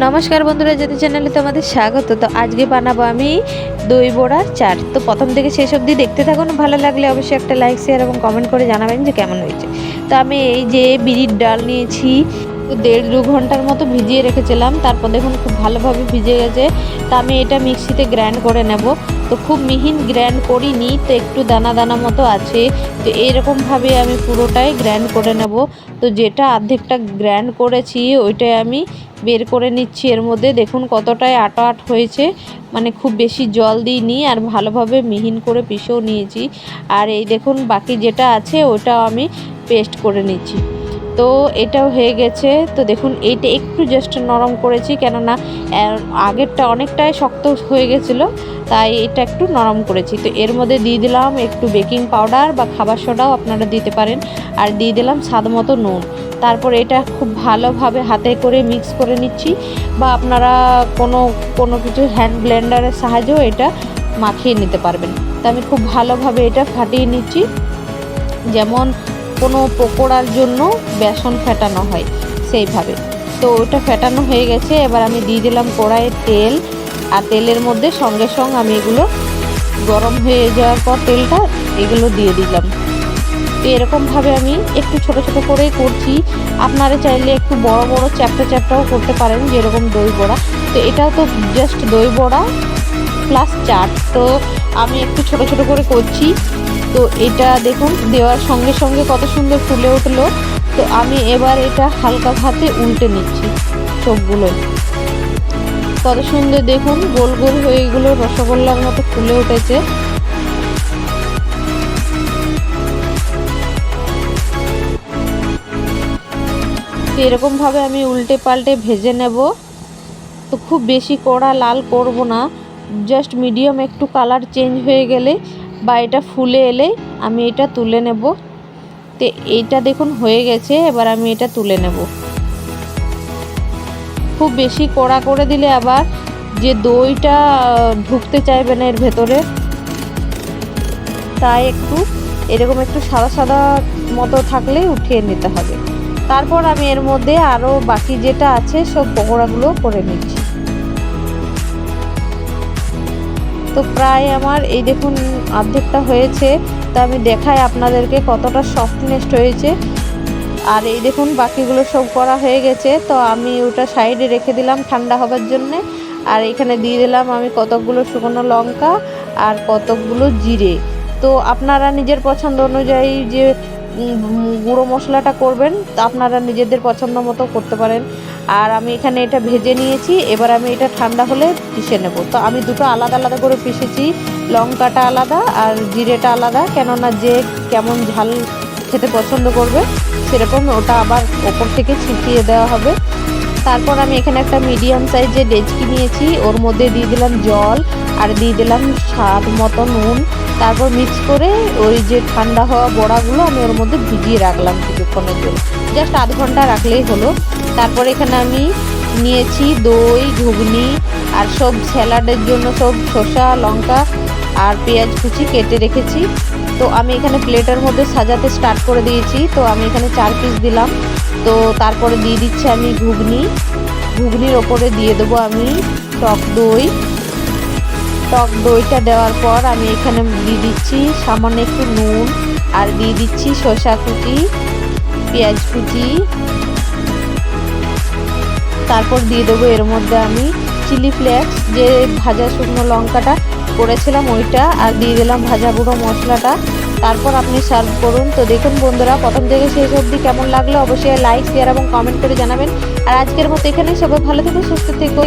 নমস্কার বন্ধুরা, যদি চ্যানেলে তোমাদের স্বাগত। তো আজকে বানাবো আমি দই বড়ার চাট। তো প্রথম থেকে শেষ অবধি দেখতে থাকুন। ভালো লাগলে অবশ্যই একটা লাইক, শেয়ার এবং কমেন্ট করে জানাবেন যে কেমন হয়েছে। তো আমি এই যে বিরির ডাল নিয়েছি, তো 1.5-2 ঘন্টার মতো ভিজিয়ে রেখেছিলাম। তারপর দেখুন খুব ভালোভাবে ভিজে গেছে। তো আমি এটা মিক্সিতে গ্রাইন্ড করে নেব। তো খুব মিহিন গ্রাইন্ড করিনি, তো একটু দানা দানা মতো আছে। তো এইরকমভাবে আমি পুরোটাই গ্রাইন্ড করে নেব। তো যেটা অর্ধেকটা গ্রাইন্ড করেছি ওইটাই আমি বের করে নিচ্ছি। এর মধ্যে দেখুন কতটাই আটা হয়েছে, মানে খুব বেশি জল দিইনি, আর ভালোভাবে মিহিন করে পিষেও নিয়েছি। আর এই দেখুন বাকি যেটা আছে ওটাও আমি পেস্ট করে নিচ্ছি। তো এটাও হয়ে গেছে। তো দেখুন এইটা একটু জাস্ট নরম করেছি, কেননা আগেরটা অনেকটাই শক্ত হয়ে গেছিলো, তাই এটা একটু নরম করেছি। তো এর মধ্যে দিয়ে দিলাম একটু বেকিং পাউডার বা খাবার সোডাও আপনারা দিতে পারেন, আর দিয়ে দিলাম স্বাদ মতো নুন। তারপর এটা খুব ভালোভাবে হাতে করে মিক্স করে নিচ্ছি, বা আপনারা কোনো কিছু হ্যান্ড ব্লেন্ডারের সাহায্যেও এটা মাখিয়ে নিতে পারবেন। তো আমি খুব ভালোভাবে এটা ফাটিয়ে নিচ্ছি, যেমন কোনো পকোড়ার জন্য বেসন ফেটানো হয় সেইভাবে। তো ওটা ফেটানো হয়ে গেছে। এবার আমি দিয়ে দিলাম কড়াইয়ে তেল, আর তেলের মধ্যে সঙ্গে সঙ্গে আমি এগুলো গরম হয়ে যাওয়ার পর তেলটা এগুলো দিয়ে দিলাম। তো এরকমভাবে আমি একটু ছোট ছোট করেই করছি। আপনারা চাইলে একটু বড় বড় চ্যাপ্টাও করতে পারেন, যেরকম দই বড়া। তো এটাও তো জাস্ট দই বড়া প্লাস চাট। তো আমি একটু ছোট ছোট করে করছি। তো এটা দেখুন দেওয়ার সঙ্গে সঙ্গে কত সুন্দর ফুলে উঠলো। তো আমি এবার এটা হালকা হাতে উল্টে নিচ্ছি সবগুলোই। কত সুন্দর দেখুন গোল গোল হয়ে এগুলো রসগোল্লার মতো ফুলে উঠেছে। এরকমভাবে আমি উল্টে পাল্টে ভেজে নেব। তো খুব বেশি কড়া লাল করব না, জাস্ট মিডিয়াম একটু কালার চেঞ্জ হয়ে গেলে বা এটা ফুলে এলে আমি এটা তুলে নেব। তো এইটা দেখুন হয়ে গেছে, এবার আমি এটা তুলে নেব। খুব বেশি কড়া করে দিলে আবার যে দইটা ঢুকতে চাইবে না এর ভেতরে, তাই একটু এরকম একটু সাদা সাদা মতো থাকলেই উঠিয়ে নিতে হবে। তারপর আমি এর মধ্যে আরও বাকি যেটা আছে সব পকোড়াগুলো করে নিচ্ছি। তো প্রায় আমার এই দেখুন অর্ধেকটা হয়েছে। তা আমি দেখাই আপনাদেরকে কতটা সফটনেস হয়েছে। আর এই দেখুন বাকিগুলো সব করা হয়ে গেছে। তো আমি ওটা সাইডে রেখে দিলাম ঠান্ডা হবার জন্যে। আর এখানে দিয়ে দিলাম আমি কতকগুলো শুকনো লঙ্কা আর কতকগুলো জিরে। তো আপনারা নিজের পছন্দ অনুযায়ী যে গুঁড়ো মশলাটা করবেন তা আপনারা নিজেদের পছন্দ মতো করতে পারেন। আর আমি এখানে এটা ভেজে নিয়েছি, এবার আমি এটা ঠান্ডা হলে পিষে নেব। তো আমি দুটো আলাদা আলাদা করে পিষেছি, লঙ্কাটা আলাদা আর জিরেটা আলাদা, কেননা যে কেমন ঝাল খেতে পছন্দ করবে সেরকম ওটা আবার ওপর থেকে ছিটিয়ে দেওয়া হবে। তারপর আমি এখানে একটা মিডিয়াম সাইজের ডেচকি নিয়েছি, ওর মধ্যে দিয়ে দিলাম জল আর দিয়ে দিলাম স্বাদ মতো নুন। তারপর মিক্স করে ওই যে ঠান্ডা হওয়া বড়াগুলো আমি ওর মধ্যে ভিজিয়ে রাখলাম কিছুক্ষণের জন্য, জাস্ট আধ ঘন্টা রাখলেই হলো। তারপর এখানে আমি নিয়েছি দই, ঘুগনি আর সব স্যালাডের জন্য সব শসা, লঙ্কা আর পেঁয়াজ কুচি কেটে রেখেছি। তো আমি এখানে প্লেটের মধ্যে সাজাতে স্টার্ট করে দিয়েছি। তো আমি এখানে 4 পিস দিলাম। তো তারপরে দিয়ে দিচ্ছি আমি ঘুগনির ওপরে দিয়ে দেবো আমি টক দইটা দেওয়ার পর আমি এখানে দিয়ে দিচ্ছি সামান্য একটু নুন, আর দিয়ে দিচ্ছি শসা কুচি, পেঁয়াজ কুচি। তারপর দিয়ে দেবো এর মধ্যে আমি চিলি ফ্লেক্স, যে ভাজা শুকনো লঙ্কাটা করেছিলাম ওইটা, আর দিয়ে দিলাম ভাজা গুঁড়ো মশলাটা। তারপর আপনি সার্ভ করুন। তো দেখুন বন্ধুরা প্রথম থেকে শেষ অবধি কেমন লাগলো অবশ্যই লাইক, শেয়ার এবং কমেন্ট করে জানাবেন। আর আজকের মতো এখানে সবাই ভালো থেকো, সুস্থ থেকো।